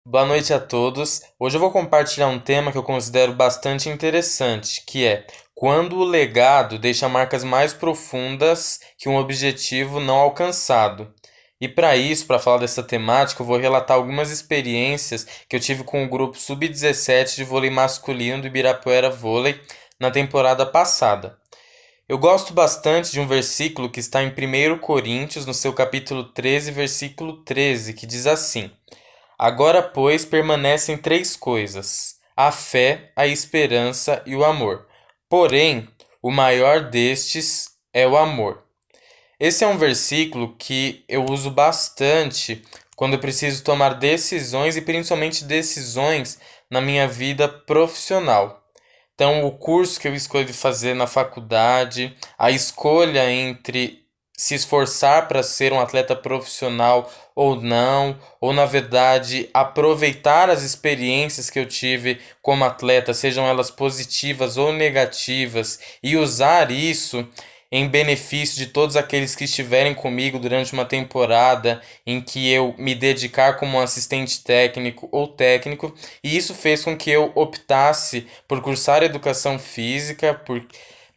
Boa noite a todos. Hoje eu vou compartilhar um tema que eu considero bastante interessante, que é quando o legado deixa marcas mais profundas que um objetivo não alcançado. E para isso, para falar dessa temática, eu vou relatar algumas experiências que eu tive com o grupo Sub-17 de vôlei masculino do Ibirapuera Vôlei na temporada passada. Eu gosto bastante de um versículo que está em 1 Coríntios, no seu capítulo 13, versículo 13, que diz assim: Agora, pois, permanecem três coisas: a fé, a esperança e o amor. Porém, o maior destes é o amor. Esse é um versículo que eu uso bastante quando eu preciso tomar decisões e principalmente decisões na minha vida profissional. Então, o curso que eu escolhi fazer na faculdade, a escolha entre se esforçar para ser um atleta profissional ou não, ou na verdade aproveitar as experiências que eu tive como atleta, sejam elas positivas ou negativas, e usar isso em benefício de todos aqueles que estiverem comigo durante uma temporada em que eu me dedicar como um assistente técnico ou técnico, e isso fez com que eu optasse por cursar educação física, por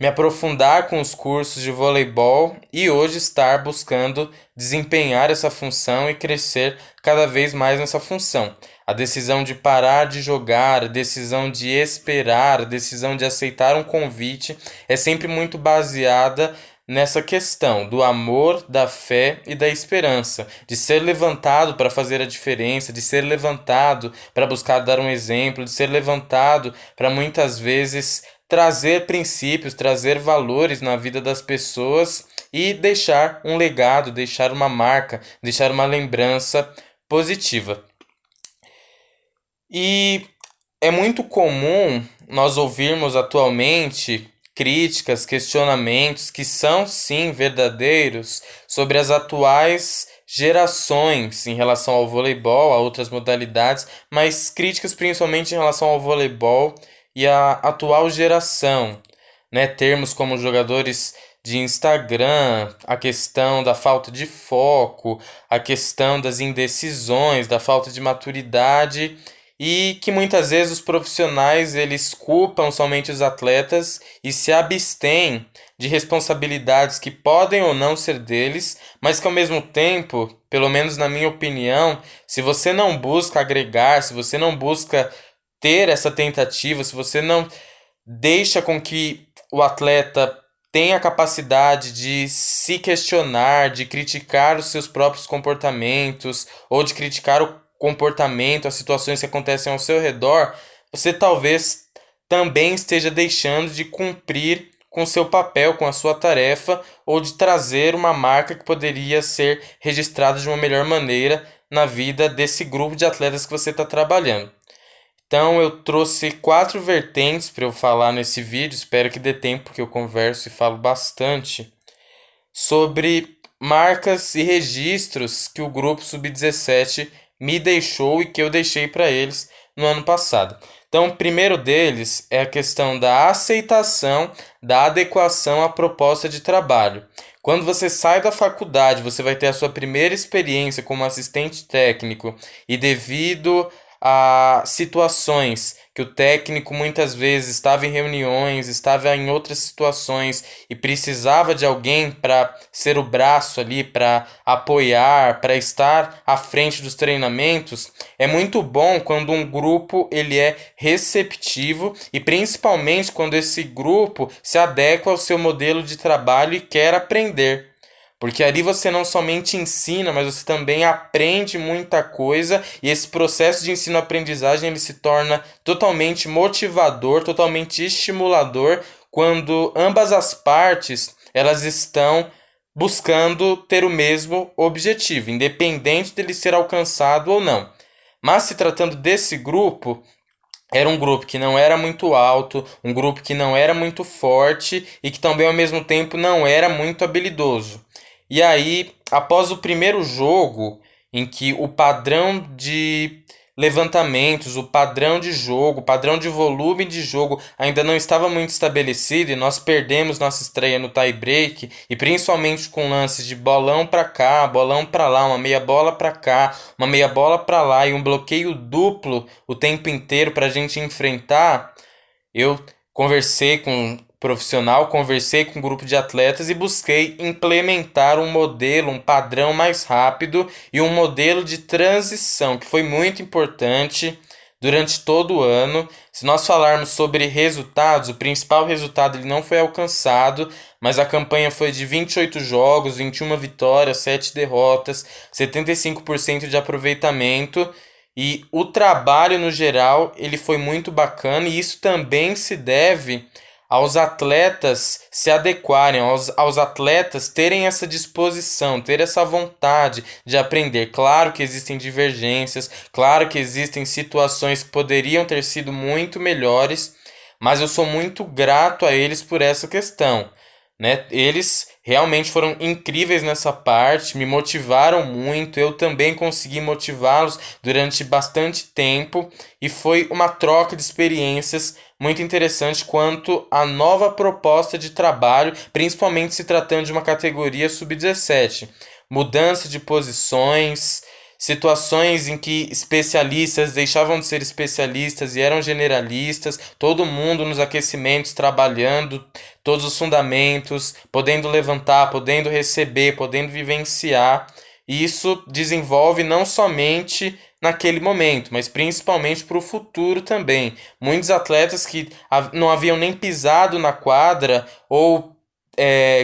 me aprofundar com os cursos de voleibol e hoje estar buscando desempenhar essa função e crescer cada vez mais nessa função. A decisão de parar de jogar, a decisão de esperar, a decisão de aceitar um convite é sempre muito baseada nessa questão do amor, da fé e da esperança, de ser levantado para fazer a diferença, de ser levantado para buscar dar um exemplo, de ser levantado para muitas vezes trazer princípios, trazer valores na vida das pessoas e deixar um legado, deixar uma marca, deixar uma lembrança positiva. E é muito comum nós ouvirmos atualmente críticas, questionamentos que são sim verdadeiros sobre as atuais gerações em relação ao voleibol, a outras modalidades, mas críticas principalmente em relação ao voleibol e à atual geração, né? Termos como jogadores de Instagram, a questão da falta de foco, a questão das indecisões, da falta de maturidade e que muitas vezes os profissionais eles culpam somente os atletas e se abstêm de responsabilidades que podem ou não ser deles, mas que ao mesmo tempo, pelo menos na minha opinião, se você não busca agregar, se você não busca ter essa tentativa, se você não deixa com que o atleta tenha a capacidade de se questionar, de criticar os seus próprios comportamentos ou de criticar o comportamento, as situações que acontecem ao seu redor, você talvez também esteja deixando de cumprir com o seu papel, com a sua tarefa, ou de trazer uma marca que poderia ser registrada de uma melhor maneira na vida desse grupo de atletas que você está trabalhando. Então eu trouxe quatro vertentes para eu falar nesse vídeo, espero que dê tempo, porque eu converso e falo bastante, sobre marcas e registros que o grupo Sub-17 me deixou e que eu deixei para eles no ano passado. Então, o primeiro deles é a questão da aceitação, da adequação à proposta de trabalho. Quando você sai da faculdade, você vai ter a sua primeira experiência como assistente técnico e devido a situações que o técnico muitas vezes estava em reuniões, estava em outras situações e precisava de alguém para ser o braço ali, para apoiar, para estar à frente dos treinamentos, é muito bom quando um grupo ele é receptivo e principalmente quando esse grupo se adequa ao seu modelo de trabalho e quer aprender. Porque ali você não somente ensina, mas você também aprende muita coisa e esse processo de ensino-aprendizagem ele se torna totalmente motivador, totalmente estimulador quando ambas as partes elas estão buscando ter o mesmo objetivo, independente dele ser alcançado ou não. Mas se tratando desse grupo, era um grupo que não era muito alto, um grupo que não era muito forte e que também ao mesmo tempo não era muito habilidoso. E aí, após o primeiro jogo, em que o padrão de levantamentos, o padrão de jogo, o padrão de volume de jogo ainda não estava muito estabelecido e nós perdemos nossa estreia no tie-break e principalmente com lances de bolão para cá, bolão para lá, uma meia bola para cá, uma meia bola para lá e um bloqueio duplo o tempo inteiro para a gente enfrentar. Eu conversei com um profissional, conversei com um grupo de atletas e busquei implementar um modelo, um padrão mais rápido e um modelo de transição, que foi muito importante durante todo o ano. Se nós falarmos sobre resultados, o principal resultado ele não foi alcançado, mas a campanha foi de 28 jogos, 21 vitórias, 7 derrotas, 75% de aproveitamento. E o trabalho no geral, ele foi muito bacana e isso também se deve aos atletas se adequarem, aos atletas terem essa disposição, ter essa vontade de aprender. Claro que existem divergências, claro que existem situações que poderiam ter sido muito melhores, mas eu sou muito grato a eles por essa questão, né? Eles realmente foram incríveis nessa parte, me motivaram muito, eu também consegui motivá-los durante bastante tempo e foi uma troca de experiências muito interessante quanto à nova proposta de trabalho, principalmente se tratando de uma categoria sub-17. Mudança de posições, situações em que especialistas deixavam de ser especialistas e eram generalistas, todo mundo nos aquecimentos trabalhando todos os fundamentos, podendo levantar, podendo receber, podendo vivenciar. E isso desenvolve não somente naquele momento, mas principalmente para o futuro também. Muitos atletas que não haviam nem pisado na quadra ou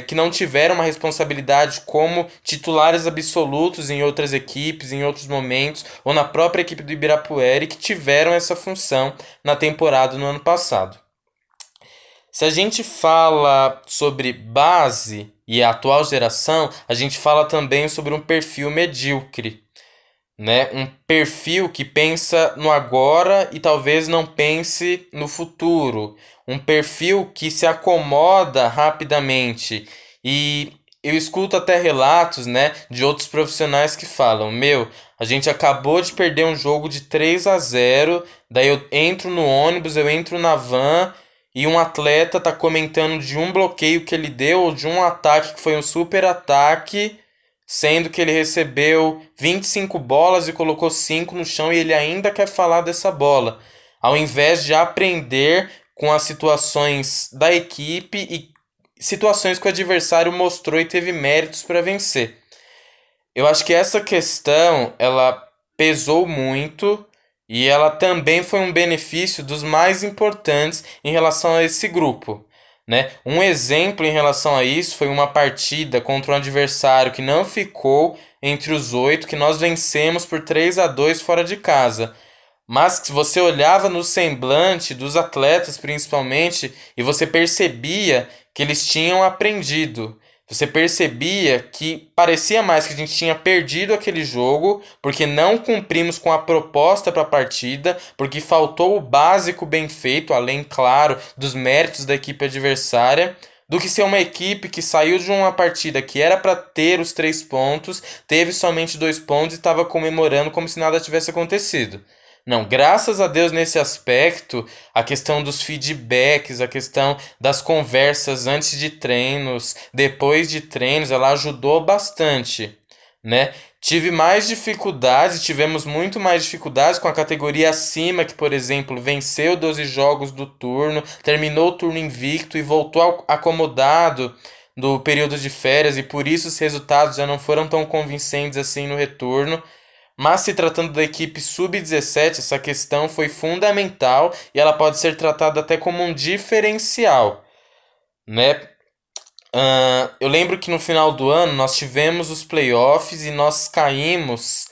que não tiveram uma responsabilidade como titulares absolutos em outras equipes, em outros momentos, ou na própria equipe do Ibirapuera, e que tiveram essa função na temporada no ano passado. Se a gente fala sobre base e a atual geração, a gente fala também sobre um perfil medíocre, né? Um perfil que pensa no agora e talvez não pense no futuro. Um perfil que se acomoda rapidamente. E eu escuto até relatos, né, de outros profissionais que falam: Meu, a gente acabou de perder um jogo de 3-0, daí eu entro no ônibus, eu entro na van e um atleta tá comentando de um bloqueio que ele deu ou de um ataque que foi um super ataque, sendo que ele recebeu 25 bolas e colocou 5 no chão e ele ainda quer falar dessa bola, ao invés de aprender com as situações da equipe e situações que o adversário mostrou e teve méritos para vencer. Eu acho que essa questão, ela pesou muito e ela também foi um benefício dos mais importantes em relação a esse grupo, né? Um exemplo em relação a isso foi uma partida contra um adversário que não ficou entre os 8, que nós vencemos por 3-2 fora de casa. Mas se você olhava no semblante dos atletas, principalmente, e você percebia que eles tinham aprendido. Você percebia que parecia mais que a gente tinha perdido aquele jogo porque não cumprimos com a proposta para a partida, porque faltou o básico bem feito, além, claro, dos méritos da equipe adversária, do que ser uma equipe que saiu de uma partida que era para ter os 3 pontos, teve somente 2 pontos e estava comemorando como se nada tivesse acontecido. Não, graças a Deus nesse aspecto, a questão dos feedbacks, a questão das conversas antes de treinos, depois de treinos, ela ajudou bastante, né? Tivemos muito mais dificuldades com a categoria acima, que, por exemplo, venceu 12 jogos do turno, terminou o turno invicto e voltou acomodado do período de férias, e por isso os resultados já não foram tão convincentes assim no retorno. Mas se tratando da equipe sub-17, essa questão foi fundamental e ela pode ser tratada até como um diferencial, né? Eu lembro que no final do ano nós tivemos os playoffs e nós caímos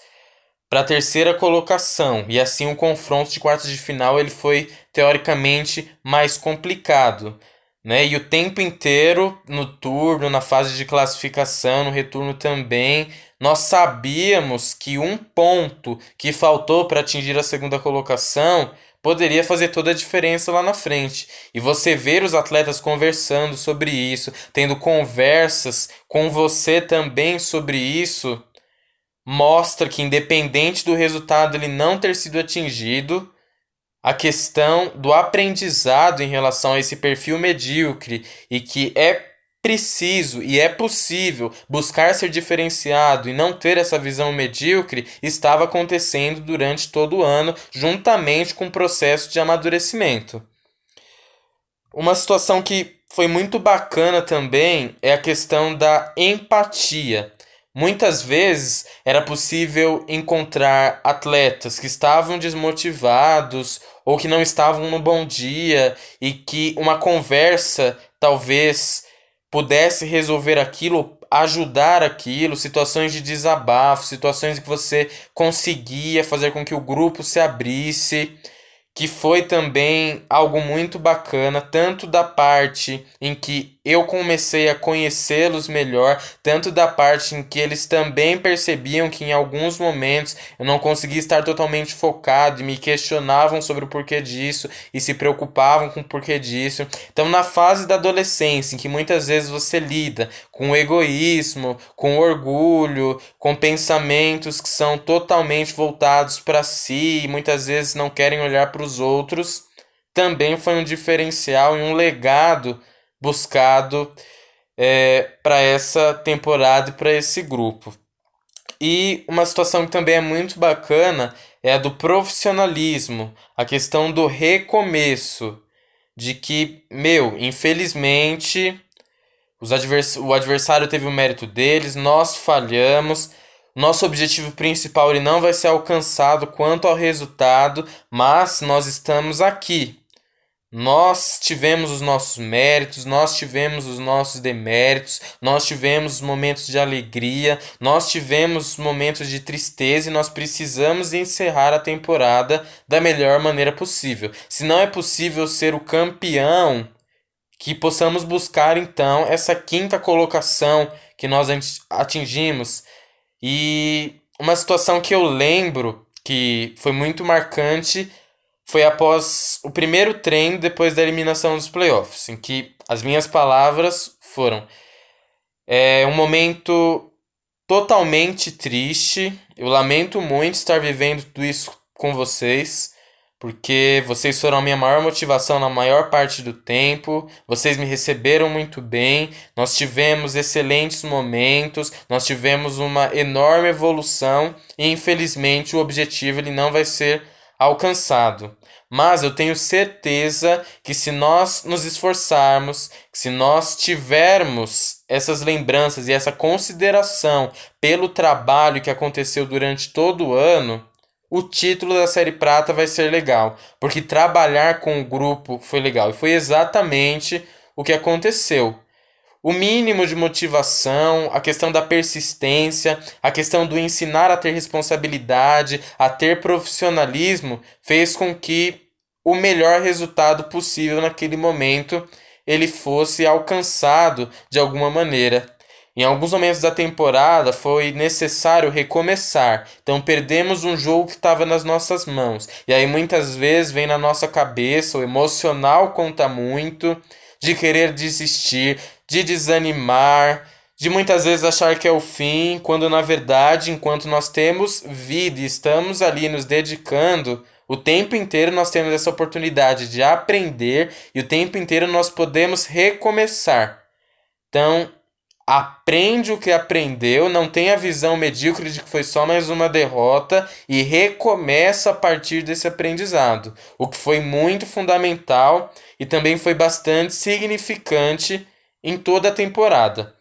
para a terceira colocação. E assim o confronto de quartas de final ele foi teoricamente mais complicado, né? E o tempo inteiro no turno, na fase de classificação, no retorno também, nós sabíamos que um ponto que faltou para atingir a segunda colocação poderia fazer toda a diferença lá na frente. E você ver os atletas conversando sobre isso, tendo conversas com você também sobre isso, mostra que, independente do resultado ele não ter sido atingido, a questão do aprendizado em relação a esse perfil medíocre e que é preciso e é possível buscar ser diferenciado e não ter essa visão medíocre estava acontecendo durante todo o ano, juntamente com o processo de amadurecimento. Uma situação que foi muito bacana também é a questão da empatia. Muitas vezes era possível encontrar atletas que estavam desmotivados ou que não estavam no bom dia e que uma conversa talvez pudesse resolver aquilo, ajudar aquilo, situações de desabafo, situações em que você conseguia fazer com que o grupo se abrisse, que foi também algo muito bacana, tanto da parte em que eu comecei a conhecê-los melhor, tanto da parte em que eles também percebiam que em alguns momentos eu não conseguia estar totalmente focado e me questionavam sobre o porquê disso e se preocupavam com o porquê disso. Então, na fase da adolescência, em que muitas vezes você lida com o egoísmo, com o orgulho, com pensamentos que são totalmente voltados para si e muitas vezes não querem olhar para os outros, também foi um diferencial e um legado buscado para essa temporada e para esse grupo. E uma situação que também é muito bacana é a do profissionalismo, a questão do recomeço, de que, infelizmente, o adversário teve o mérito deles, nós falhamos. Nosso objetivo principal ele não vai ser alcançado quanto ao resultado, mas nós estamos aqui. Nós tivemos os nossos méritos, nós tivemos os nossos deméritos, nós tivemos momentos de alegria, nós tivemos momentos de tristeza e nós precisamos encerrar a temporada da melhor maneira possível. Se não é possível ser o campeão, que possamos buscar então essa quinta colocação que nós atingimos. E uma situação que eu lembro que foi muito marcante foi após o primeiro treino depois da eliminação dos playoffs, em que as minhas palavras foram: é um momento totalmente triste, eu lamento muito estar vivendo tudo isso com vocês, porque vocês foram a minha maior motivação na maior parte do tempo, vocês me receberam muito bem, nós tivemos excelentes momentos, nós tivemos uma enorme evolução e infelizmente o objetivo ele não vai ser alcançado. Mas eu tenho certeza que se nós nos esforçarmos, que se nós tivermos essas lembranças e essa consideração pelo trabalho que aconteceu durante todo o ano, o título da Série Prata vai ser legal, porque trabalhar com o grupo foi legal. E foi exatamente o que aconteceu. O mínimo de motivação, a questão da persistência, a questão do ensinar a ter responsabilidade, a ter profissionalismo, fez com que o melhor resultado possível naquele momento ele fosse alcançado de alguma maneira. Em alguns momentos da temporada foi necessário recomeçar. Então perdemos um jogo que estava nas nossas mãos. E aí muitas vezes vem na nossa cabeça, o emocional conta muito, de querer desistir, de desanimar, de muitas vezes achar que é o fim, quando na verdade, enquanto nós temos vida e estamos ali nos dedicando, o tempo inteiro nós temos essa oportunidade de aprender e o tempo inteiro nós podemos recomeçar. Então, aprende o que aprendeu, não tem a visão medíocre de que foi só mais uma derrota e recomeça a partir desse aprendizado, o que foi muito fundamental e também foi bastante significante em toda a temporada.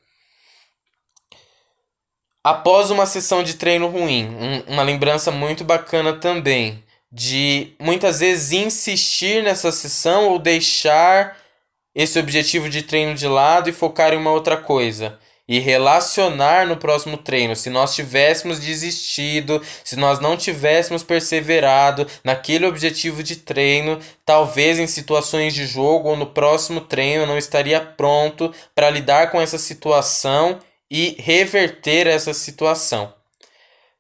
Após uma sessão de treino ruim, uma lembrança muito bacana também, de muitas vezes insistir nessa sessão ou deixar esse objetivo de treino de lado e focar em uma outra coisa. E relacionar no próximo treino. Se nós tivéssemos desistido, se nós não tivéssemos perseverado naquele objetivo de treino, talvez em situações de jogo ou no próximo treino eu não estaria pronto para lidar com essa situação e reverter essa situação.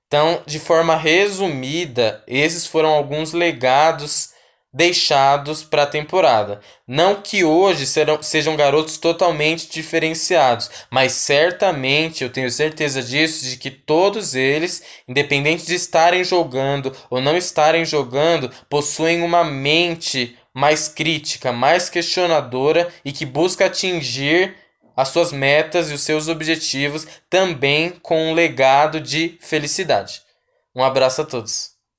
Então, de forma resumida, esses foram alguns legados deixados para a temporada. Não que hoje sejam garotos totalmente diferenciados, mas certamente eu tenho certeza disso, de que todos eles, independente de estarem jogando ou não estarem jogando, possuem uma mente mais crítica, mais questionadora e que busca atingir as suas metas e os seus objetivos também com um legado de felicidade. Um abraço a todos.